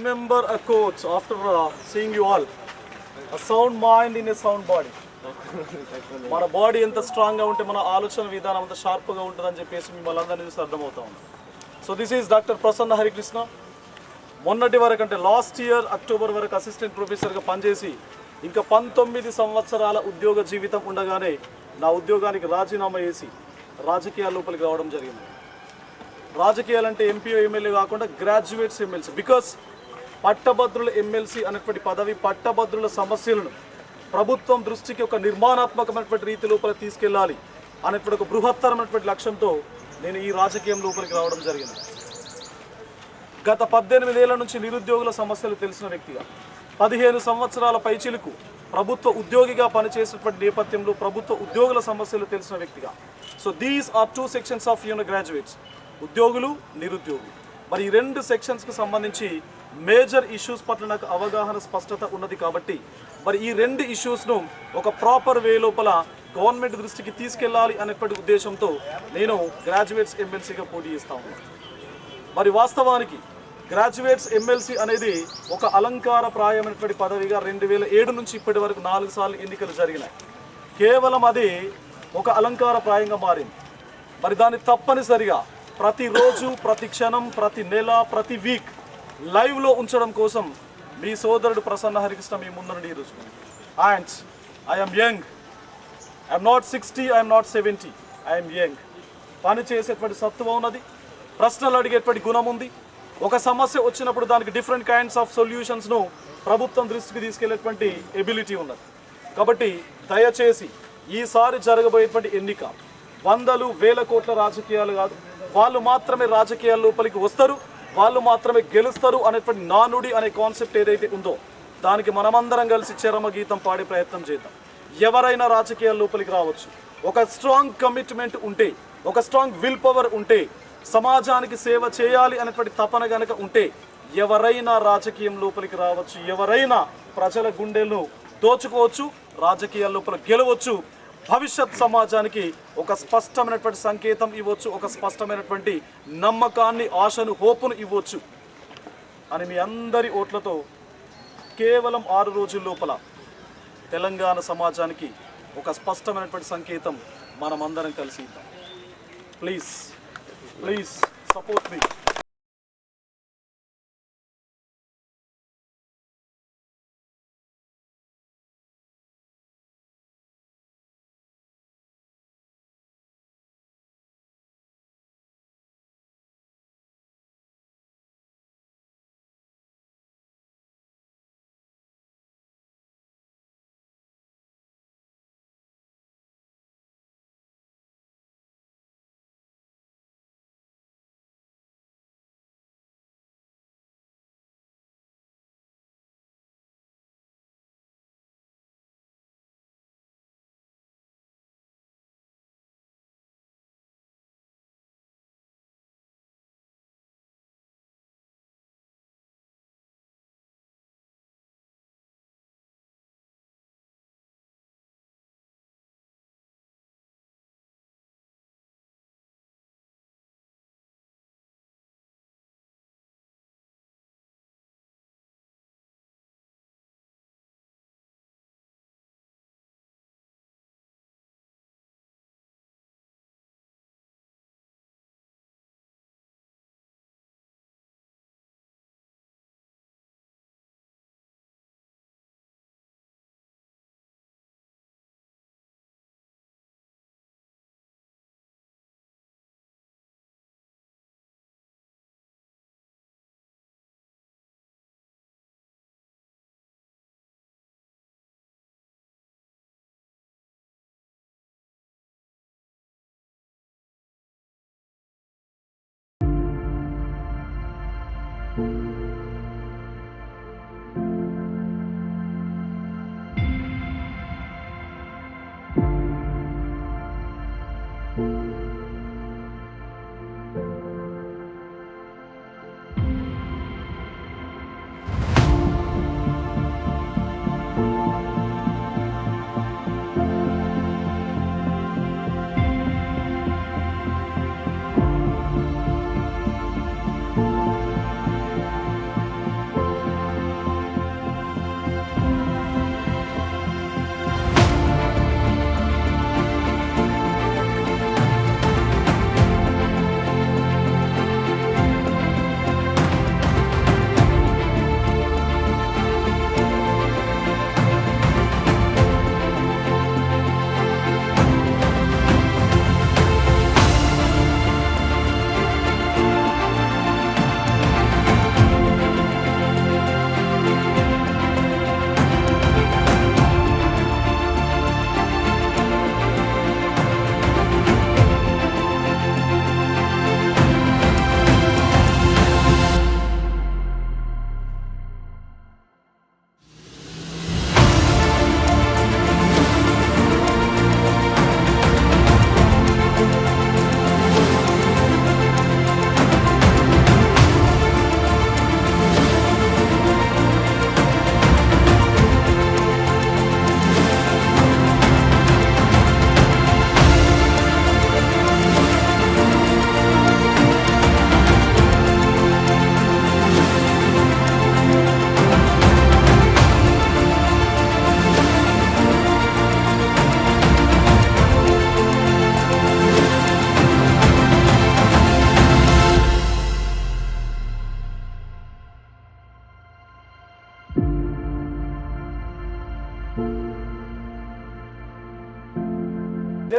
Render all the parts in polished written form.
remember a quote after seeing you all. A sound mind in a sound body. మన body ఎంత స్ట్రాంగ్గా ఉంటే మన ఆలోచన విధానం అంత షార్ప్గా ఉంటుందని చెప్పేసి మిమ్మల్ని అందరినీ చూసి అర్థమవుతా ఉంది. So this is doctor Prasanna Harikrishna. మొన్నటి వరకు అంటే లాస్ట్ ఇయర్ అక్టోబర్ వరకు అసిస్టెంట్ ప్రొఫెసర్గా పనిచేసి ఇంకా 19 సంవత్సరాల ఉద్యోగ జీవితం ఉండగానే నా ఉద్యోగానికి రాజీనామా చేసి రాజకీయాల లోపలికి రావడం జరిగింది. రాజకీయాలంటే ఎంపీ ఎమ్మెల్యే కాకుండా గ్రాడ్యుయేట్స్ ఎమ్మెల్సీ. బికాస్ పట్టభద్రుల ఎమ్మెల్సీ అనేటువంటి పదవి పట్టభద్రుల సమస్యలను ప్రభుత్వం దృష్టికి ఒక నిర్మాణాత్మకమైనటువంటి రీతి లోపల తీసుకెళ్ళాలి అనేటువంటి ఒక బృహత్తరమైనటువంటి లక్ష్యంతో నేను ఈ రాజకీయం లోపలికి రావడం జరిగింది. గత 18 ఏళ్ల నుంచి నిరుద్యోగుల సమస్యలు తెలిసిన వ్యక్తిగా 15 సంవత్సరాల పైచిలుకు ప్రభుత్వ ఉద్యోగిగా పనిచేసినటువంటి నేపథ్యంలో ప్రభుత్వ ఉద్యోగుల సమస్యలు తెలిసిన వ్యక్తిగా. So these are 2 sections of graduates, ఉద్యోగులు నిరుద్యోగులు. మరి ఈ 2 సెక్షన్స్కి సంబంధించి మేజర్ ఇష్యూస్ పట్ల నాకు అవగాహన స్పష్టత ఉన్నది కాబట్టి మరి ఈ 2 ఇష్యూస్ను ఒక ప్రాపర్ వే లోపల గవర్నమెంట్ దృష్టికి తీసుకెళ్ళాలి అనేటువంటి ఉద్దేశంతో నేను గ్రాడ్యుయేట్స్ ఎమ్మెల్సీగా పోటీ చేస్తా ఉన్నాను. మరి వాస్తవానికి గ్రాడ్యుయేట్స్ ఎమ్మెల్సీ అనేది ఒక అలంకారప్రాయమైనటువంటి పదవిగా 2007 నుంచి ఇప్పటి వరకు 4 సార్లు ఎన్నికలు జరిగినాయి. కేవలం అది ఒక అలంకారప్రాయంగా మారింది. మరి దాన్ని తప్పనిసరిగా ప్రతిరోజు, ప్రతి క్షణం, ప్రతి నెల, ప్రతి వీక్ లైవ్లో ఉంచడం కోసం మీ సోదరుడు ప్రసన్న హరికృష్ణ మీ ముందు ఈరోజు. And I'm young, I'm not 60, I'm not 70, I'm young. పని చేసేటువంటి సత్తువ ఉన్నది, ప్రశ్నలు అడిగేటువంటి గుణం ఉంది. ఒక సమస్య వచ్చినప్పుడు దానికి డిఫరెంట్ కైండ్స్ ఆఫ్ సొల్యూషన్స్ను ప్రభుత్వం దృష్టికి తీసుకెళ్లేటువంటి ఎబిలిటీ ఉన్నది. కాబట్టి దయచేసి ఈసారి జరగబోయేటువంటి ఎన్నిక వందలు వేల కోట్ల రాజకీయాలు కాదు. వాళ్ళు మాత్రమే రాజకీయాల లోపలికి వస్తారు, వాళ్ళు మాత్రమే గెలుస్తారు అనేటువంటి నానుడి అనే కాన్సెప్ట్ ఏదైతే ఉందో దానికి మనమందరం కలిసి చరమగీతం పాడే ప్రయత్నం చేద్దాం. ఎవరైనా రాజకీయాల లోపలికి రావచ్చు. ఒక స్ట్రాంగ్ కమిట్మెంట్ ఉంటే, ఒక స్ట్రాంగ్ విల్ పవర్ ఉంటే, సమాజానికి సేవ చేయాలి అనేటువంటి తపన గనక ఉంటే ఎవరైనా రాజకీయం లోపలికి రావచ్చు, ఎవరైనా ప్రజల గుండెలను దోచుకోవచ్చు, రాజకీయాల లోపల గెలవచ్చు, భవిష్యత్ సమాజానికి ఒక స్పష్టమైనటువంటి సంకేతం ఇవ్వచ్చు, ఒక స్పష్టమైనటువంటి నమ్మకాన్ని, ఆశను, హోపును ఇవ్వచ్చు అని మీ అందరి ఓట్లతో కేవలం 6 రోజుల లోపల తెలంగాణ సమాజానికి ఒక స్పష్టమైనటువంటి సంకేతం మనమందరం కలిసి ఇద్దాం. Please support me.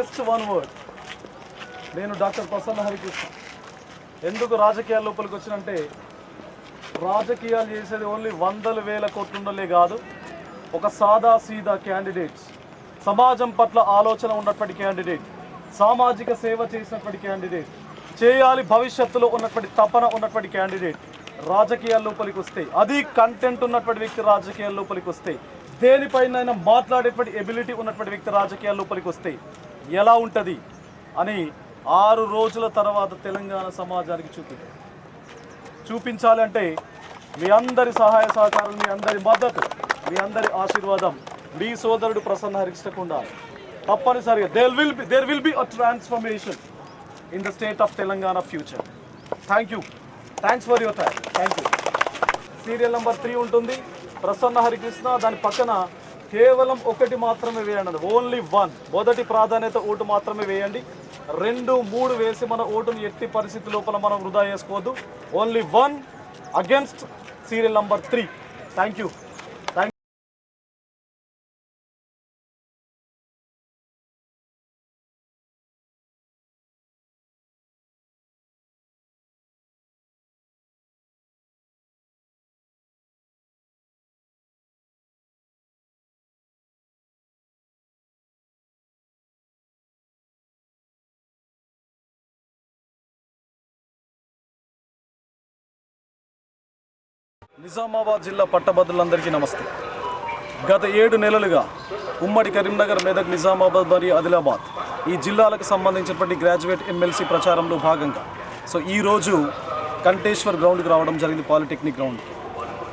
Just one word. నేను డాక్టర్ ప్రసన్న హరికృష్ణ. ఎందుకు రాజకీయాల లోపలికి వచ్చినంటే, రాజకీయాలు చేసేది ఓన్లీ వందల వేల కోట్లుండలే కాదు, ఒక సాదా సీదా క్యాండిడేట్స్, సమాజం పట్ల ఆలోచన ఉన్నటువంటి క్యాండిడేట్, సామాజిక సేవ చేసినటువంటి క్యాండిడేట్, చేయాలి భవిష్యత్తులో ఉన్నటువంటి తపన ఉన్నటువంటి క్యాండిడేట్ రాజకీయాల లోపలికి వస్తే, అది కంటెంట్ ఉన్నటువంటి వ్యక్తి రాజకీయాల లోపలికి వస్తే, దేనిపైన మాట్లాడేటువంటి ఎబిలిటీ ఉన్నటువంటి వ్యక్తి రాజకీయాల లోపలికి వస్తే ఎలా ఉంటుంది అని 6 రోజుల తర్వాత తెలంగాణ సమాజానికి చూపించాలి. అంటే మీ అందరి సహాయ సహకారం, మీ అందరి మద్దతు, మీ అందరి ఆశీర్వాదం మీ సోదరుడు ప్రసన్న హరికృష్ణకు ఉండాలి. తప్పనిసరిగా there will be a transformation in the state of Telangana future. Thank you. Thanks for your time. Thank you. Serial number 3 ఉంటుంది, ప్రసన్న హరికృష్ణ. దాని పక్కన కేవలం ఒకటి మాత్రమే వేయండి, ఓన్లీ 1. మొదటి ప్రాధాన్యత ఓటు మాత్రమే వేయండి. 2, 3 వేసి మన ఓటును ఎట్టి పరిస్థితి లోపల మనం వృధా చేసుకోవద్దు. Only 1 against serial number 3. Thank you. Nizamabad జిల్లా పట్టభద్రులందరికీ నమస్తే. గత 7 నెలలుగా ఉమ్మడి కరీంనగర్, మెదక్, నిజామాబాద్ మరియు ఆదిలాబాద్ ఈ జిల్లాలకు సంబంధించినటువంటి గ్రాడ్యుయేట్ ఎమ్మెల్సీ ప్రచారంలో భాగంగా ఈరోజు కంటేశ్వర్ గ్రౌండ్కి రావడం జరిగింది, పాలిటెక్నిక్ గ్రౌండ్కి.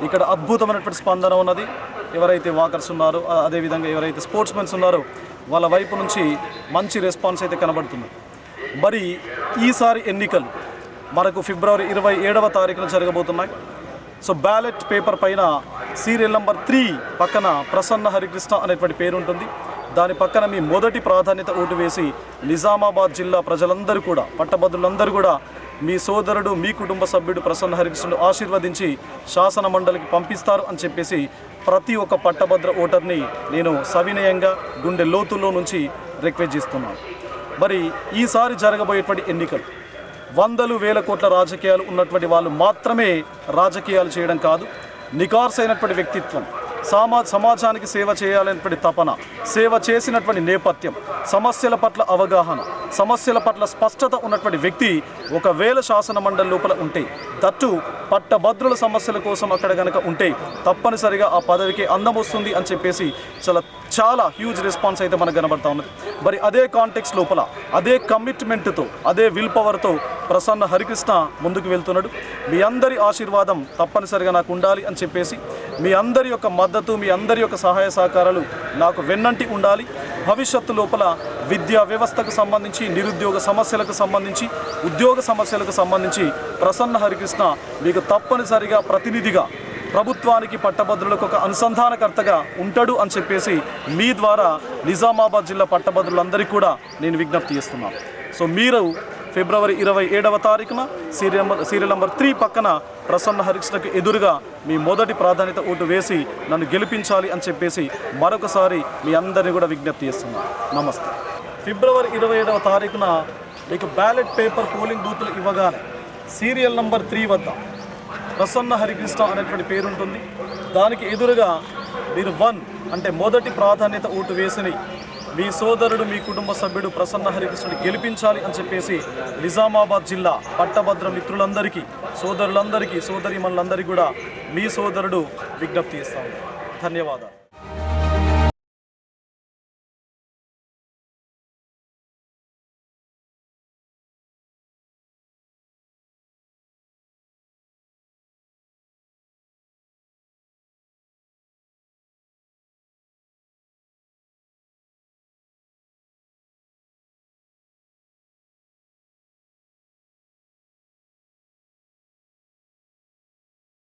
ఇక్కడ అద్భుతమైనటువంటి స్పందన ఉన్నది. ఎవరైతే వాకర్స్ ఉన్నారో, అదేవిధంగా ఎవరైతే స్పోర్ట్స్మెన్స్ ఉన్నారో వాళ్ళ వైపు నుంచి మంచి రెస్పాన్స్ అయితే కనబడుతుంది. మరి ఈసారి ఎన్నికలు మనకు ఫిబ్రవరి 27వ తారీఖున జరగబోతున్నాయి. బ్యాలెట్ పేపర్ పైన సీరియల్ నెంబర్ 3 పక్కన ప్రసన్న హరికృష్ణ అనేటువంటి పేరు ఉంటుంది. దాని పక్కన మీ మొదటి ప్రాధాన్యత ఓటు వేసి నిజామాబాద్ జిల్లా ప్రజలందరూ కూడా, పట్టభద్రులందరూ కూడా మీ సోదరుడు, మీ కుటుంబ సభ్యుడు ప్రసన్న హరికృష్ణను ఆశీర్వదించి శాసన మండలికి పంపిస్తారు అని చెప్పేసి ప్రతి ఒక్క పట్టభద్ర ఓటర్ని నేను సవినయంగా గుండె లోతుల్లో నుంచి రిక్వెస్ట్ చేస్తున్నాను. మరి ఈసారి జరగబోయేటువంటి ఎన్నికలు వందలు వేల కోట్ల రాజకీయాలు ఉన్నటువంటి వాళ్ళు మాత్రమే రాజకీయాలు చేయడం కాదు, నికార్సైనటువంటి వ్యక్తిత్వం, సమాజానికి సేవ చేయాలనేటువంటి తపన, సేవ చేసినటువంటి నేపథ్యం, సమస్యల పట్ల అవగాహన, సమస్యల పట్ల స్పష్టత ఉన్నటువంటి వ్యక్తి ఒకవేళ శాసన మండలి లోపల ఉంటే, దట్టు పట్టభద్రుల సమస్యల కోసం అక్కడ కనుక ఉంటే తప్పనిసరిగా ఆ పదవికి అందం వస్తుంది అని చెప్పేసి చాలా హ్యూజ్ రెస్పాన్స్ అయితే మనకు కనబడతా ఉన్నది. మరి అదే కాంటెక్స్ట్ లోపల, అదే కమిట్మెంట్తో, అదే విల్ పవర్తో ప్రసన్న హరికృష్ణ ముందుకు వెళ్తున్నాడు. మీ అందరి ఆశీర్వాదం తప్పనిసరిగా నాకు ఉండాలి అని చెప్పేసి, మీ అందరి యొక్క మద్దతు, మీ అందరి యొక్క సహాయ సహకారాలు నాకు వెన్నంటి ఉండాలి. భవిష్యత్తు లోపల విద్యా వ్యవస్థకు సంబంధించి, నిరుద్యోగ సమస్యలకు సంబంధించి, ఉద్యోగ సమస్యలకు సంబంధించి ప్రసన్న హరికృష్ణ మీకు తప్పనిసరిగా ప్రతినిధిగా, ప్రభుత్వానికి, పట్టభద్రులకు ఒక అనుసంధానకర్తగా ఉంటాడు అని చెప్పేసి మీ ద్వారా నిజామాబాద్ జిల్లా పట్టభద్రులందరికీ కూడా నేను విజ్ఞప్తి చేస్తున్నాను. మీరు ఫిబ్రవరి 27వ తారీఖున సీరియల్ నెంబర్ 3 పక్కన ప్రసన్న హరికృష్ణకు ఎదురుగా మీ మొదటి ప్రాధాన్యత ఓటు వేసి నన్ను గెలిపించాలి అని చెప్పేసి మరొకసారి మీ అందరినీ కూడా విజ్ఞప్తి చేస్తున్నాను. నమస్తే. ఫిబ్రవరి 27వ తారీఖున మీకు బ్యాలెట్ పేపర్ పోలింగ్ బూత్లు ఇవ్వగానే సీరియల్ నెంబర్ 3 వద్ద ప్రసన్న హరికృష్ణ అనేటువంటి పేరు ఉంటుంది. దానికి ఎదురుగా మీరు 1 అంటే మొదటి ప్రాధాన్యత ఓటు వేసి మీ సోదరుడు, మీ కుటుంబ సభ్యుడు ప్రసన్న హరికృష్ణని గెలిపించాలి అని చెప్పేసి నిజామాబాద్ జిల్లా పట్టభద్ర మిత్రులందరికీ, సోదరులందరికీ, సోదరీమణులందరికీ కూడా మీ సోదరుడు విజ్ఞప్తి చేస్తాను. ధన్యవాదాలు.